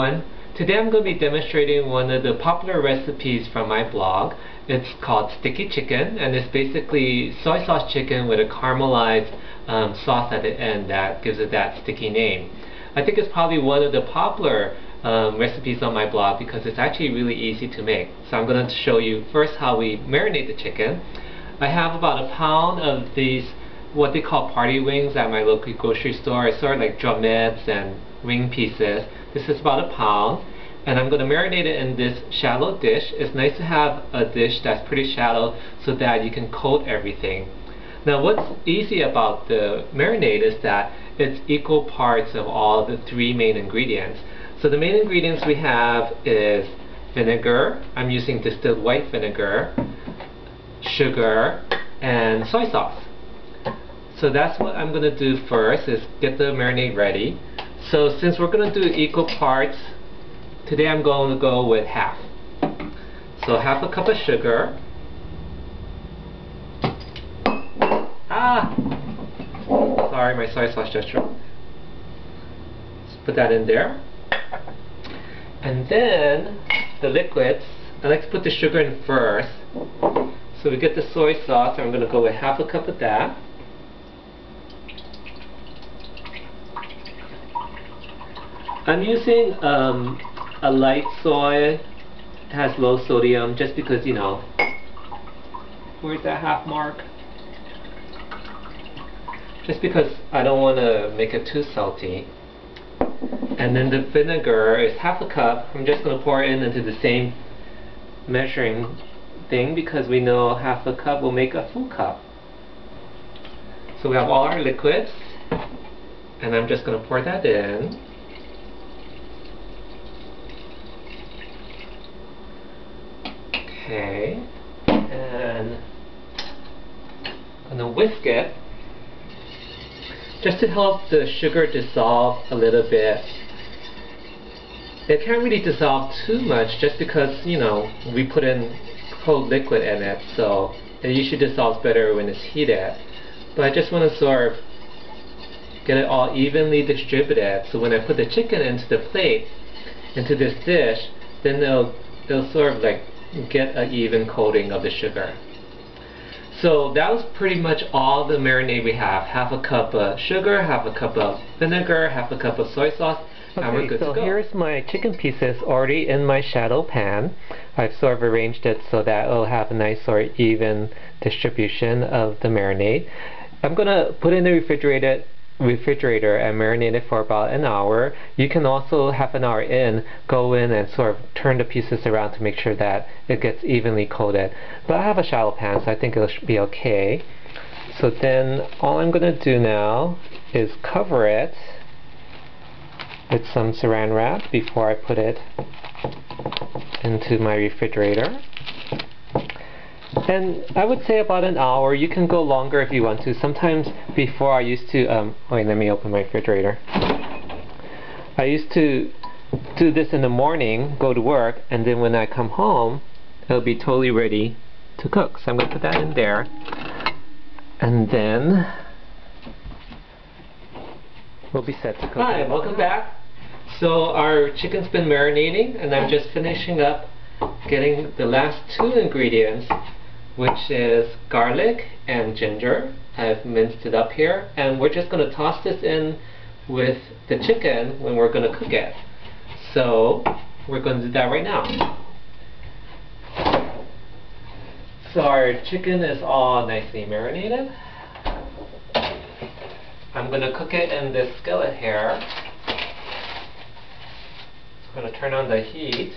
everyone. Today I'm going to be demonstrating one of the popular recipes from my blog. It's called Sticky Chicken, and it's basically soy sauce chicken with a caramelized sauce at the end that gives it that sticky name. I think it's probably one of the popular recipes on my blog because it's actually really easy to make. So I'm going to show you first how we marinate the chicken. I have about a pound of these what they call party wings at my local grocery store. It's sort of like drumettes and wing pieces. This is about a pound, and I'm going to marinate it in this shallow dish. It's nice to have a dish that's pretty shallow so that you can coat everything. Now what's easy about the marinade is that it's equal parts of all the three main ingredients. So the main ingredients we have is vinegar. I'm using distilled white vinegar, sugar, and soy sauce. So that's what I'm going to do first, is get the marinade ready. So since we're going to do equal parts, today I'm going to go with half. So half a cup of sugar. Sorry, my soy sauce just dropped. Let's put that in there. And then the liquids, I like to put the sugar in first. So we get the soy sauce, and I'm going to go with half a cup of that. I'm using a light soy. It has low sodium just because, you know, where's that half mark? Just because I don't want to make it too salty. And then the vinegar is half a cup. I'm just going to pour it into the same measuring thing because we know half a cup will make a full cup. So we have all our liquids, and I'm just going to pour that in. Okay, and I'm going to whisk it just to help the sugar dissolve a little bit. It can't really dissolve too much just because, you know, we put in cold liquid in it, so it usually dissolves better when it's heated. But I just want to sort of get it all evenly distributed, so when I put the chicken into the plate, into this dish, then it'll sort of like get an even coating of the sugar. So that was pretty much all the marinade we have. Half a cup of sugar, half a cup of vinegar, half a cup of soy sauce, and we're good to go. So here's my chicken pieces already in my shallow pan. I've sort of arranged it so that it'll have a nice sort of even distribution of the marinade. I'm gonna put it in the refrigerator and marinate it for about an hour. You can also, half an hour in, go in and sort of turn the pieces around to make sure that it gets evenly coated. But I have a shallow pan, so I think it'll be okay. So then all I'm going to do now is cover it with some saran wrap before I put it into my refrigerator. And I would say about an hour. You can go longer if you want to. Sometimes before I used to, wait, let me open my refrigerator. I used to do this in the morning, go to work, and then when I come home, it'll be totally ready to cook. So I'm going to put that in there. And then we'll be set to cook. Hi, welcome back. So our chicken's been marinating, and I'm just finishing up getting the last two ingredients, which is garlic and ginger. I've minced it up here, and we're just going to toss this in with the chicken when we're going to cook it. So we're going to do that right now. So our chicken is all nicely marinated. I'm going to cook it in this skillet here. I'm going to turn on the heat.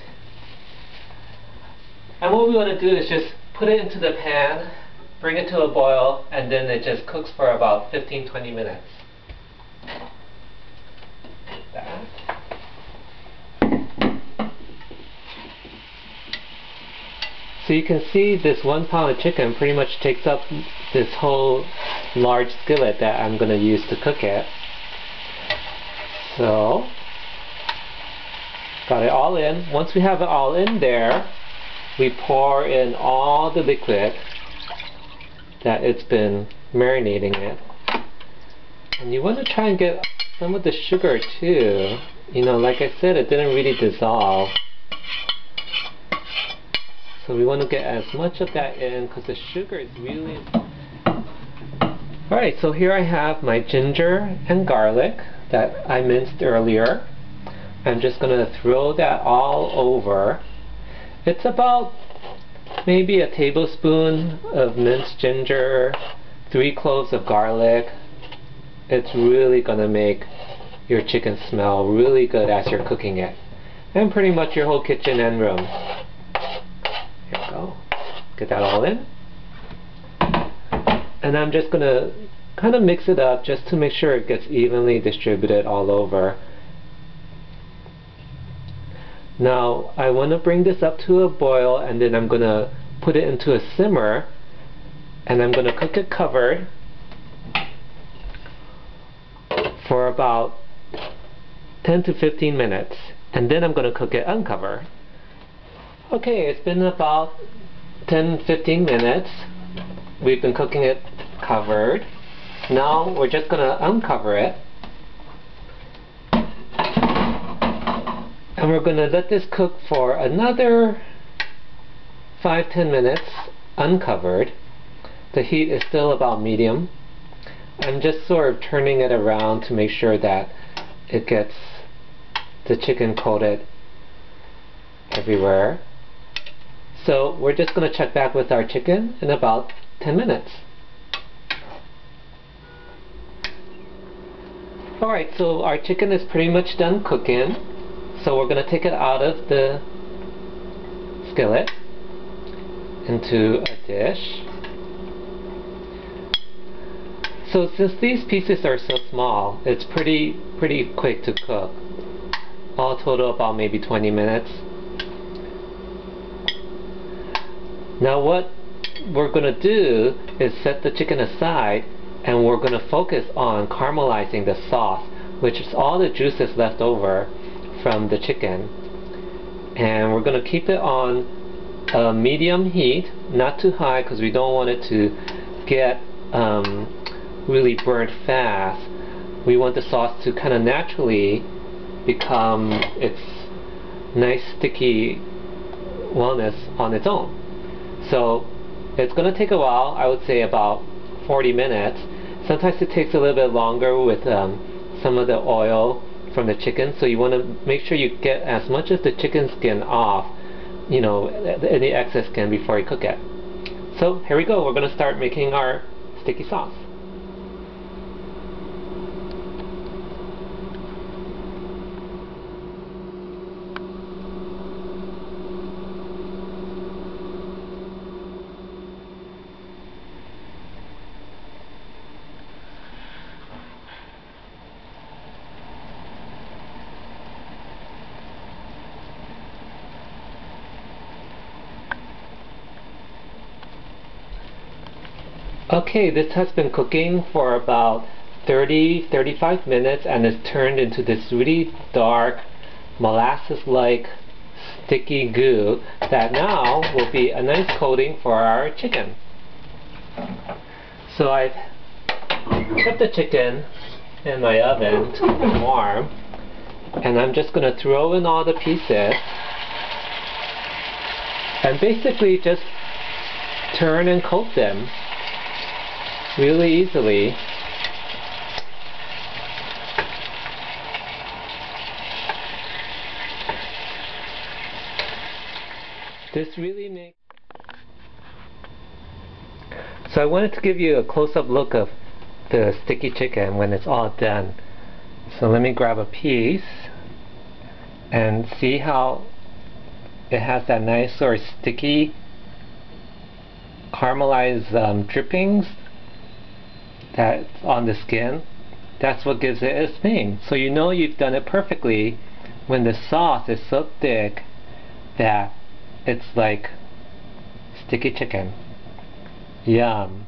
And what we want to do is just put it into the pan, bring it to a boil, and then it just cooks for about 15-20 minutes. That. So you can see this 1 pound of chicken pretty much takes up this whole large skillet that I'm going to use to cook it. So, got it all in. Once we have it all in there, we pour in all the liquid that it's been marinating it. And you want to try and get some of the sugar too. you know, like I said, it didn't really dissolve. So we want to get as much of that in because the sugar is really... Alright, so here I have my ginger and garlic that I minced earlier. I'm just going to throw that all over. It's about maybe a tablespoon of minced ginger, 3 cloves of garlic. It's really going to make your chicken smell really good as you're cooking it. And pretty much your whole kitchen and room. Here we go. Get that all in. And I'm just going to kind of mix it up just to make sure it gets evenly distributed all over. Now I want to bring this up to a boil, and then I'm going to put it into a simmer, and I'm going to cook it covered for about 10 to 15 minutes, and then I'm going to cook it uncovered. Okay, it's been about 10-15 minutes. We've been cooking it covered. Now we're just going to uncover it, and we're going to let this cook for another 5-10 minutes uncovered. The heat is still about medium. I'm just sort of turning it around to make sure that it gets the chicken coated everywhere. So we're just going to check back with our chicken in about 10 minutes. Alright, so our chicken is pretty much done cooking. So we're going to take it out of the skillet into a dish. So since these pieces are so small, it's pretty quick to cook. All total about maybe 20 minutes. Now what we're going to do is set the chicken aside, and we're going to focus on caramelizing the sauce, which is all the juices left over from the chicken. And we're going to keep it on a medium heat, not too high because we don't want it to get really burnt fast. We want the sauce to kind of naturally become its nice sticky wellness on its own. So it's going to take a while, I would say about 40 minutes. Sometimes it takes a little bit longer with some of the oil from the chicken, so you want to make sure you get as much of the chicken skin off, you know, any excess skin before you cook it. So here we go, we're going to start making our sticky sauce. Okay, this has been cooking for about 30-35 minutes, and it's turned into this really dark molasses-like sticky goo that now will be a nice coating for our chicken. So I've put the chicken in my oven to keep it warm, and I'm just going to throw in all the pieces and basically just turn and coat them really easily. This really makes... So I wanted to give you a close-up look of the sticky chicken when it's all done. So let me grab a piece and see how it has that nice sort of sticky caramelized drippings that's on the skin. That's what gives it its name. So you know you've done it perfectly when the sauce is so thick that it's like sticky chicken. Yum.